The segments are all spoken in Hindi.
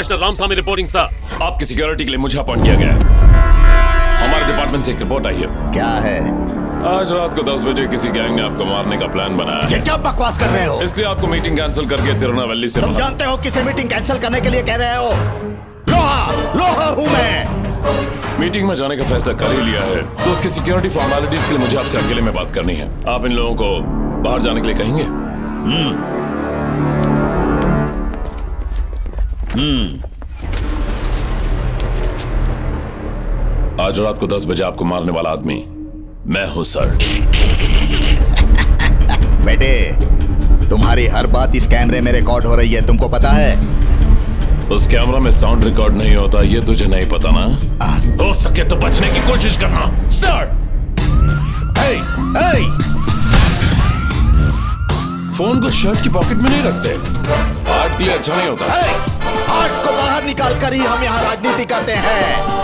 Commissioner Ramaswamy reporting sir. आपकी सिक्योरिटी के लिए मुझे अपॉइंट किया गया है। हमारे डिपार्टमेंट से एक रिपोर्ट आई है। क्या है? आज रात को 10 बजे किसी गैंग ने आपको मारने का प्लान बनाया है। ये क्या बकवास कर रहे हो? इसलिए आपको मीटिंग कैंसिल करके तिरुनावल्ली से तुम जानते हो किसे मीटिंग कैंसिल करने के लिए कह रहे हो? लोहा हूँ मैं। मीटिंग में जाने का फैसला कर ही लिया है तो उसकी सिक्योरिटी फॉर्मेलिटीज के लिए मुझे आपसे अकेले में बात करनी है। आप इन लोगों को बाहर जाने के लिए कहेंगे? आज रात को 10 बजे आपको मारने वाला आदमी मैं हूं सर। बेटे, तुम्हारी हर बात इस कैमरे में रिकॉर्ड हो रही है, तुमको पता है? उस कैमरा में साउंड रिकॉर्ड नहीं होता ये तुझे नहीं पता ना? हो सके तो बचने की कोशिश करना सर। फोन को शर्ट की पॉकेट में नहीं रखते, हार्ट के लिए अच्छा नहीं होता। हार्ट को बाहर निकाल कर ही हम यहाँ राजनीति करते हैं।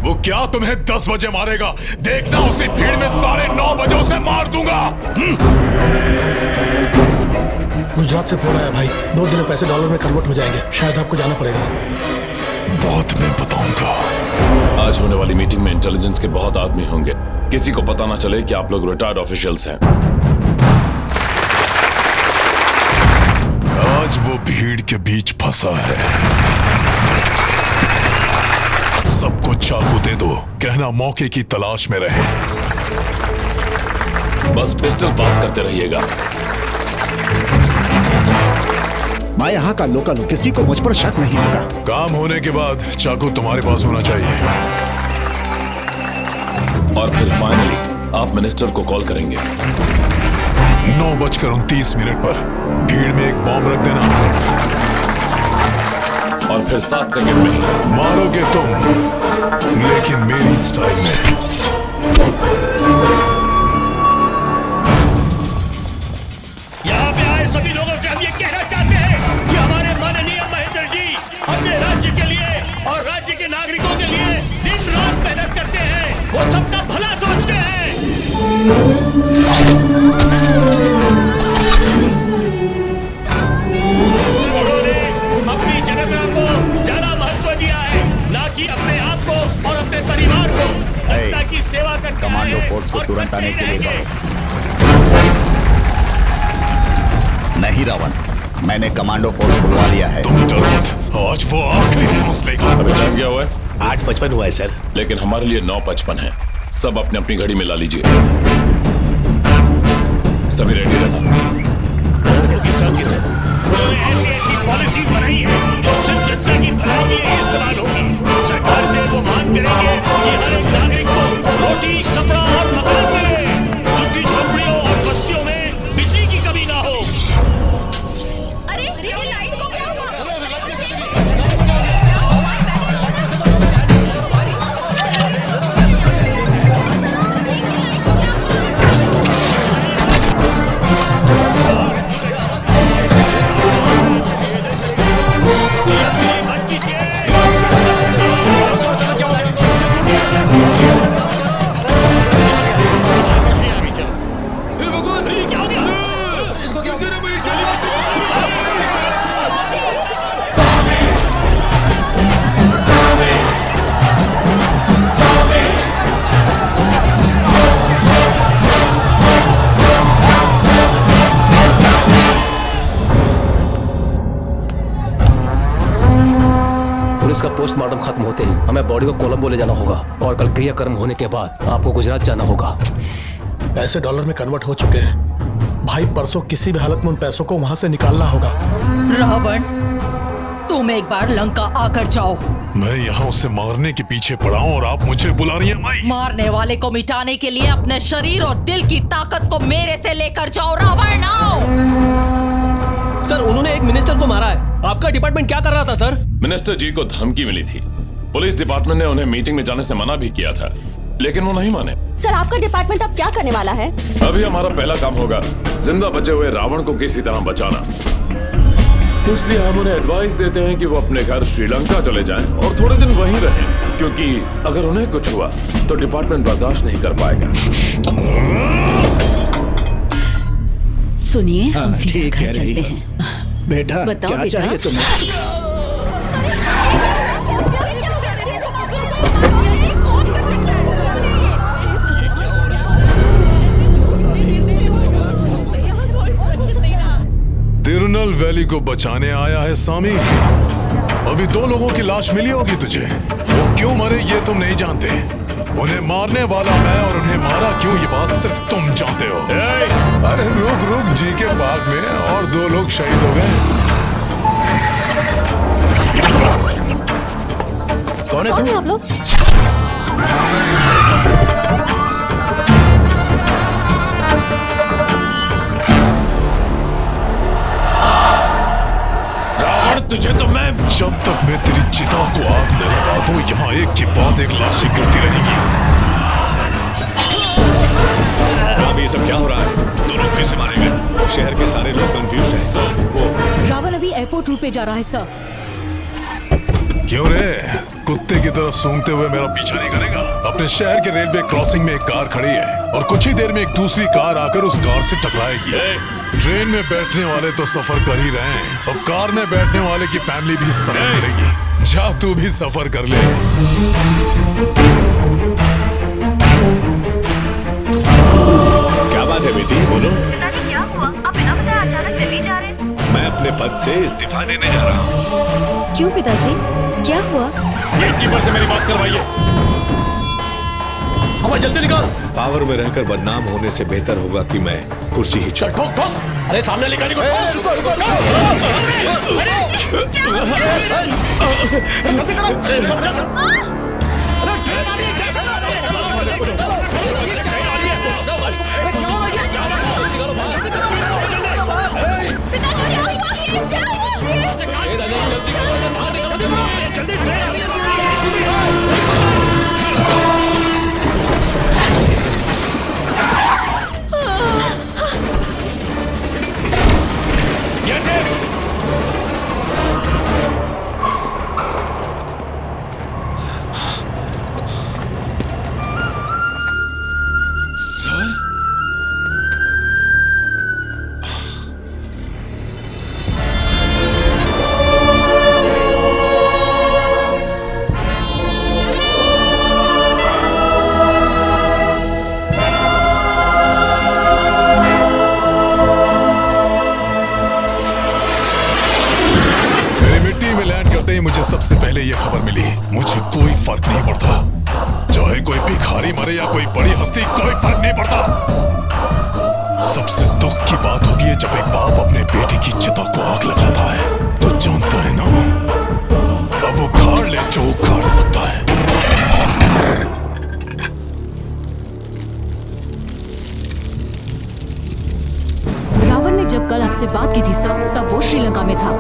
वो क्या तुम्हें 10 बजे मारेगा? देखना उसी भीड़ में 9:30 बजे उसे मार दूंगा। गुजरात से फोन आया भाई, 2 दिन में पैसे डॉलर में कन्वर्ट हो जाएंगे, शायद आपको जाना पड़ेगा। बहुत मैं बताऊंगा। आज होने वाली मीटिंग में इंटेलिजेंस के बहुत आदमी होंगे, किसी को पता ना चले कि आप लोग रिटायर्ड ऑफिशियल्स हैं। आज वो भीड़ के बीच फंसा है। सबको चाकू दे दो, कहना मौके की तलाश में रहे। बस पिस्टल पास करते रहिएगा। मैं यहाँ का लोकल हूँ, किसी को मुझ पर शक नहीं होगा। काम होने के बाद चाकू तुम्हारे पास होना चाहिए। और फिर फाइनली आप मिनिस्टर को कॉल करेंगे। 9:29 पर भीड़ में एक बॉम्ब रख देना। और फिर 7 सेकंड में ही मारोगे तुम, लेकिन मेरी स्टाइल में। यहाँ पे आए सभी लोगों से हम ये कहना चाहते हैं कि हमारे माननीय महेंद्र जी अपने राज्य के लिए और राज्य के नागरिकों के लिए दिन रात मेहनत करते हैं, वो सबका भला सोचते हैं। उन्होंने अपनी जनता को ज्यादा महत्व दिया है, ना कि अपने आप को और अपने परिवार को। जनता की सेवा करते हैं। कमांडो फोर्स को तुरंत आने के लिए कहो। नहीं रावण, मैंने कमांडो फोर्स बुलवा लिया है। तुम डरो मत, आज वो आखिरी सांस लेगा। अभी टाइम क्या हुआ है? 8:55 हुआ है सर। लेकिन हमारे लिए 9:55 है। सब अपनी अपनी घड़ी में ला लीजिए। सभी रेडी रहना। ऐसी पॉलिसीज बनाई है जो सिर्फ जनता की भलाई के लिए इस्तेमाल होगी। सरकार से वो मांग करेंगे कि हर एक नागरिक को रोटी, कपड़ा और मकान मिले, झुग्गी झोपड़ियों और बस्तियों में बिजली की कमी ना हो। अरे ये लाइट को क्या हुआ? पुलिस का पोस्टमार्टम खत्म होते ही हमें बॉडी को कोलंबो ले जाना होगा और कल क्रियाकर्म होने के बाद आपको गुजरात जाना होगा। पैसे डॉलर में कन्वर्ट हो चुके हैं भाई, परसों किसी भी हालत में उन पैसों को वहां से निकालना होगा। रावण, तुम एक बार लंका आकर जाओ। मैं यहाँ उसे मारने के पीछे पड़ा हूँ और आप मुझे बुला रही हैं माई? मारने वाले को मिटाने के लिए अपने शरीर और दिल की ताकत को मेरे से लेकर जाओ रावण। आओ। सर, उन्होंने एक मिनिस्टर को मारा है। आपका डिपार्टमेंट क्या कर रहा था सर? मिनिस्टर जी को धमकी मिली थी। पुलिस डिपार्टमेंट ने उन्हें मीटिंग में जाने से मना भी किया था, लेकिन वो नहीं माने। सर, आपका डिपार्टमेंट अब क्या करने वाला है? अभी हमारा पहला काम होगा जिंदा बचे हुए रावण को किसी तरह बचाना। इसलिए हम उन्हें एडवाइस देते हैं कि वो अपने घर श्रीलंका चले जाएं और थोड़े दिन वहीं रहें, क्योंकि अगर उन्हें कुछ हुआ तो डिपार्टमेंट बर्दाश्त नहीं कर पाएगा। सुनिए, हम सीधे घर चलते हैं। बेटा, क्या चाहिए तुम्हें? कर्नल वैली को बचाने आया है सामी। अभी 2 लोगों की लाश मिली होगी तुझे। वो क्यों मरे ये तुम नहीं जानते। उन्हें मारने वाला मैं और उन्हें मारा क्यों ये बात सिर्फ तुम जानते हो। अरे रुक जी के बाग में और 2 लोग शहीद हो गए। कौन है कौन तू? है आप लोग? रावण तुझे तो मैं जब तक मैं तेरी चिता को आग न लगा दूं यहाँ एक के बाद एक लाशें गिरती रहेंगी। अब ये सब क्या हो रहा है? 2 लोग कैसे मारे गए? शहर के सारे लोग कंफ्यूज हैं। सर वो रावण अभी एयरपोर्ट रूट पे जा रहा है सर। क्यों रे? कुत्ते की तरह सूंघते हुए मेरा पीछा नहीं करेगा? अपने शहर के रेलवे क्रॉसिंग में एक कार खड़ी है और कुछ ही देर में एक दूसरी कार आकर उस कार से टकराएगी। ट्रेन में बैठने वाले तो सफर कर ही रहे हैं, अब कार में बैठने वाले की फैमिली भी सफर करेगी। जा तू भी सफर कर ले। क्या बात है बेटी, बोलो। पिताजी क्या हुआ? आप बिना बताए अचानक दिल्ली जा रहे हैं? मैं अपने पद से इस्तीफा देने जा रहा हूँ। क्यों पिताजी, क्या हुआ? गेटकीपर से मेरी बात करवाइए। हवा जल्दी निकाल। पावर में रहकर बदनाम होने से बेहतर होगा कि मैं कुर्सी ही छोड़। ठोक ठोक। अरे सामने निकाली को। रुको रुको मुझे सबसे पहले ये खबर मिली। मुझे कोई फर्क नहीं पड़ता, चाहे कोई भिखारी मरे या कोई बड़ी हस्ती, कोई फर्क नहीं पड़ता। सबसे दुख की बात होती है जब एक बाप अपने बेटे की चिता को आग लगाता है। तो जानता है ना, अब उखाड़ ले जो उखाड़ सकता है। रावण ने जब कल आपसे बात की थी सर, तब वो श्रीलंका में था,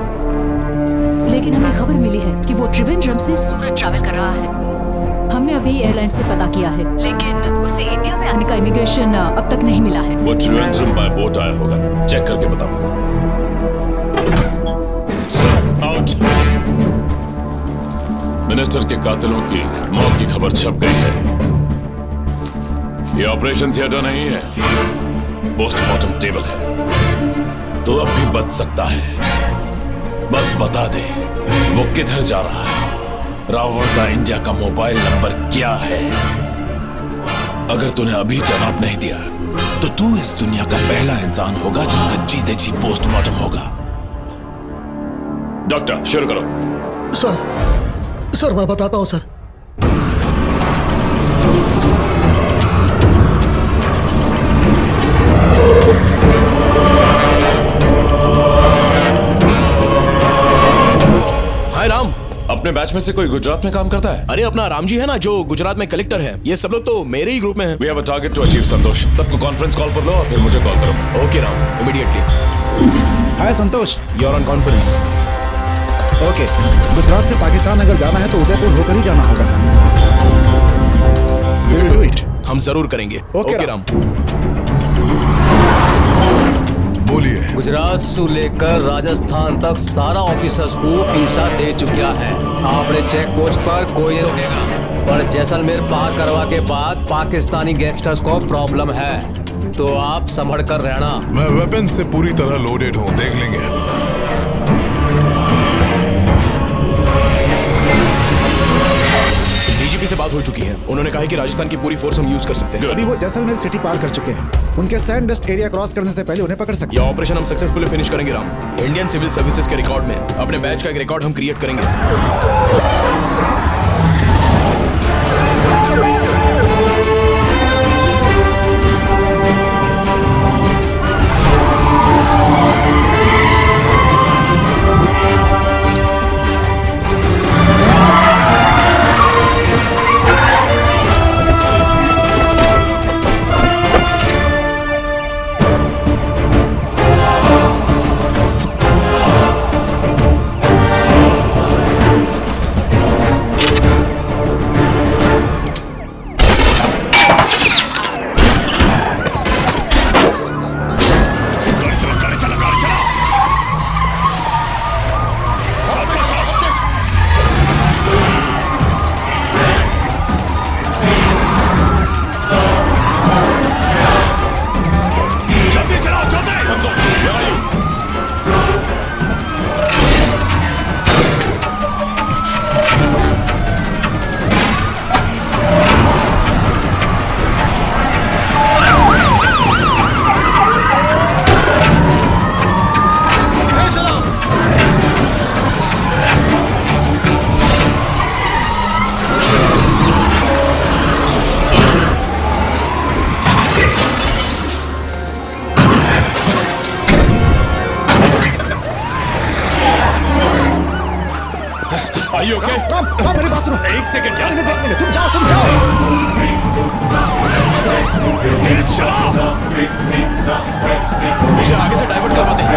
लेकिन हमें खबर मिली है कि वो त्रिवेंद्रम से सूरत ट्रैवल कर रहा है। हमने अभी एयरलाइन से पता किया है, लेकिन उसे इंडिया में आने का इमिग्रेशन अब तक नहीं मिला है। वो त्रिवेंद्रम बाय बोट आया होगा, चेक करके बताओ। Sir out. मिनिस्टर के कातिलों की मौत की खबर छप गई है। ये ऑपरेशन थिएटर नहीं है, पोस्टमार्टम टेबल है। तो अब भी बच सकता है, बस बता दे वो किधर जा रहा है। रावण का इंडिया का मोबाइल नंबर क्या है? अगर तूने अभी जवाब नहीं दिया तो तू इस दुनिया का पहला इंसान होगा जिसका जीते जी पोस्टमार्टम होगा। डॉक्टर शुरू करो। सर मैं बताता हूं सर। हाय राम। अपने बैच में से कोई गुजरात में काम करता है? अरे अपना राम जी है ना जो गुजरात में कलेक्टर है। ये सब लोग तो मेरे ही ग्रुप में हैं। We have a target to achieve, संतोष। सबको कॉन्फ्रेंस कॉल पर लो और फिर मुझे कॉल करो। Okay Ram, immediately. Hi Santosh, you are on conference. Okay, Gujarat से पाकिस्तान अगर जाना है तो उदयपुर होकर ही जाना होगा। We will do it. हम जरूर करेंगे। ओके राम। बोलिए। गुजरात से लेकर राजस्थान तक सारा ऑफिसर्स को वीजा दे चुका है। आपने चेक पोस्ट पर कोई नहीं रोकेगा, पर जैसलमेर पार करवा के बाद पाकिस्तानी गैंगस्टर्स को प्रॉब्लम है, तो आप संभल कर रहना। मैं वेपन से पूरी तरह लोडेड हूँ, देख लेंगे। डीजीपी से बात हो चुकी है। उन्होंने कहा है कि राजस्थान की पूरी फोर्स हम यूज कर सकते हैं। अभी वो जैसलमेर सिटी पार कर चुके हैं। उनके सैंड डस्ट एरिया क्रॉस करने से पहले उन्हें पकड़ सकते ये ऑपरेशन हम सक्सेसफुली फिनिश करेंगे राम। इंडियन सिविल सर्विसेज के रिकॉर्ड में अपने बैच का एक रिकॉर्ड हम क्रिएट करेंगे। मेरी बात सुनो। एक सेकंड यार, देखने दे। तुम जाओ, तुम जाओ। मुझे आगे से डाइवर्ट करवाते हैं।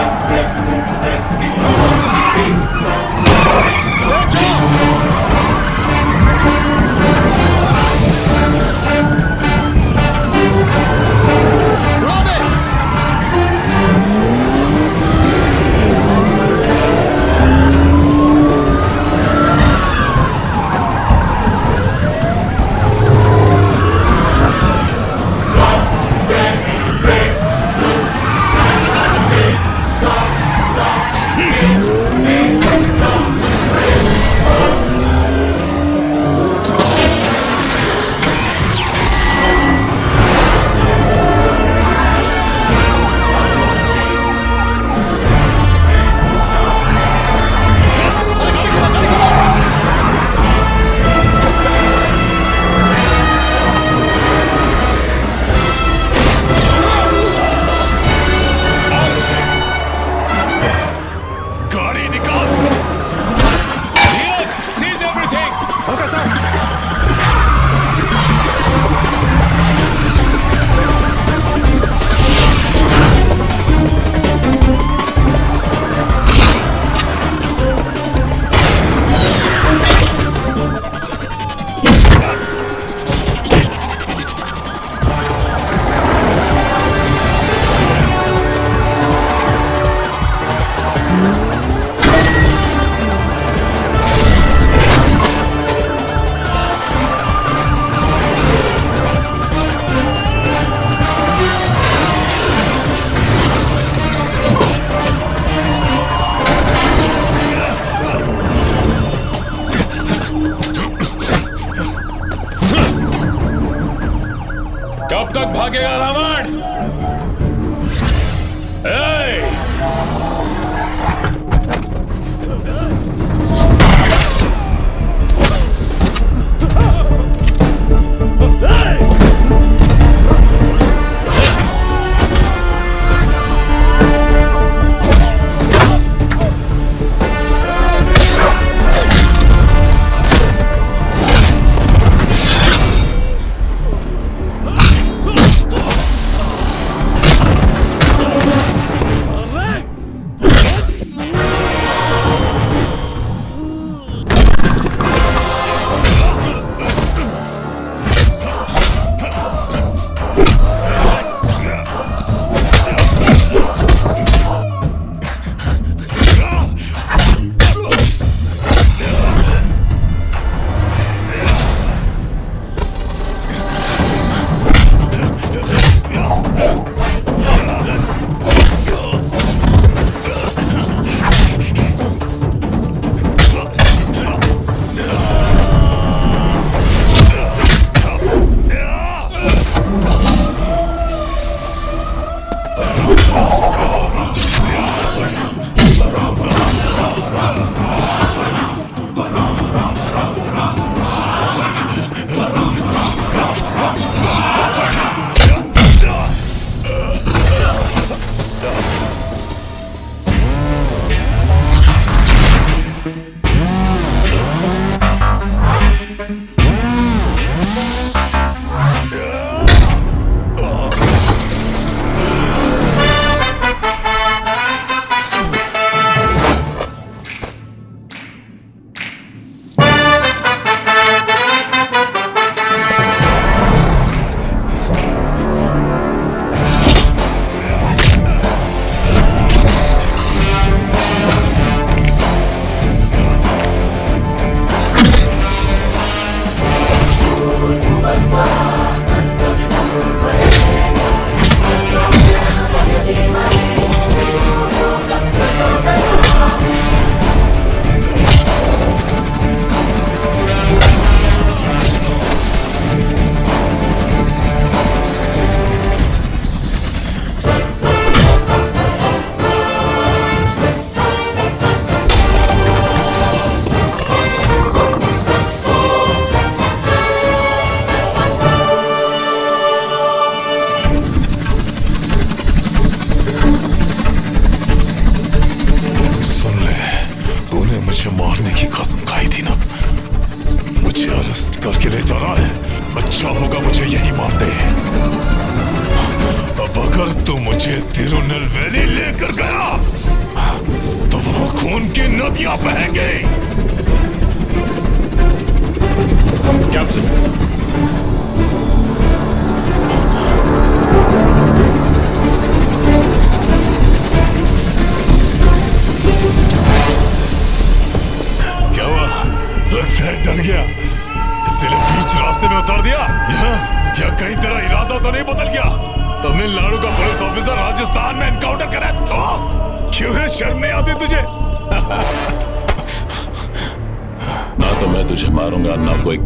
कब तक भागेगा रावण?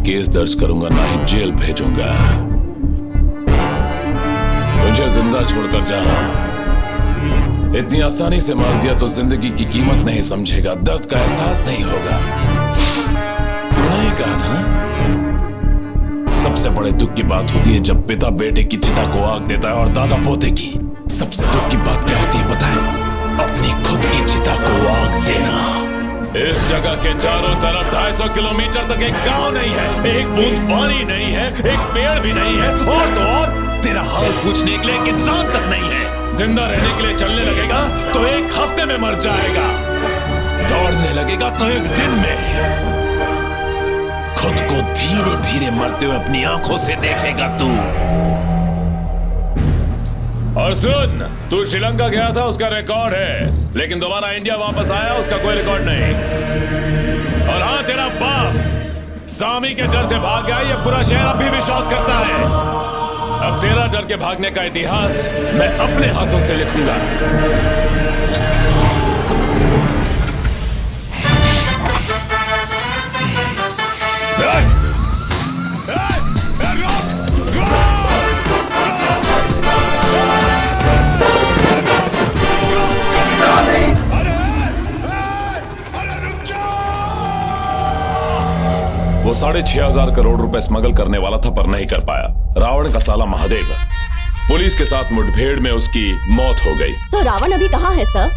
केस दर्ज करूंगा ना ही जेल भेजूंगा। तुझे जिंदा छोड़कर जा रहा हूं। इतनी आसानी से मार दिया तो जिंदगी की कीमत नहीं समझेगा, दर्द का एहसास नहीं होगा। तूने ही कहा था ना, सबसे बड़े दुख की बात होती है जब पिता बेटे की चिता को आग देता है, और दादा पोते की सबसे दुख की बात क्या होती है पता है? अपनी खुद की चिता को आग देना। इस जगह के चारों तरफ 250 किलोमीटर तक एक गांव नहीं है, एक बूंद पानी नहीं है, एक पेड़ भी नहीं है, और तो और तेरा हाल पूछने के लिए एक इंसान तक नहीं है। जिंदा रहने के लिए चलने लगेगा तो एक हफ्ते में मर जाएगा, दौड़ने लगेगा तो एक दिन में। खुद को धीरे धीरे मरते हुए अपनी आंखों से देखेगा तू। और सुन, तू श्रीलंका गया था उसका रिकॉर्ड है, लेकिन दोबारा इंडिया वापस आया उसका कोई रिकॉर्ड नहीं। और हाँ, तेरा बाप सामी के डर से भाग गया, ये पूरा शहर अब भी विश्वास करता है। अब तेरा डर के भागने का इतिहास मैं अपने हाथों से लिखूंगा। वो 6,500 करोड़ रुपए स्मगल करने वाला था पर नहीं कर पाया। रावण का साला महादेव पुलिस के साथ मुठभेड़ में उसकी मौत हो गई। तो रावण अभी कहाँ है सर?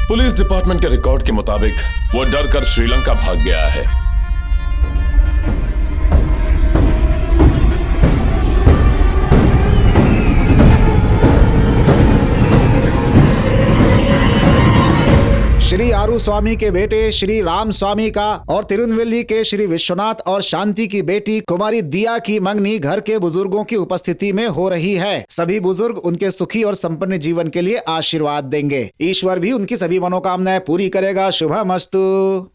पुलिस डिपार्टमेंट के रिकॉर्ड के मुताबिक वो डर कर श्रीलंका भाग गया है। श्री आरू स्वामी के बेटे श्री राम स्वामी का और तिरुनेलवेली के श्री विश्वनाथ और शांति की बेटी कुमारी दिया की मंगनी घर के बुजुर्गों की उपस्थिति में हो रही है। सभी बुजुर्ग उनके सुखी और संपन्न जीवन के लिए आशीर्वाद देंगे। ईश्वर भी उनकी सभी मनोकामनाएं पूरी करेगा। शुभमस्तु।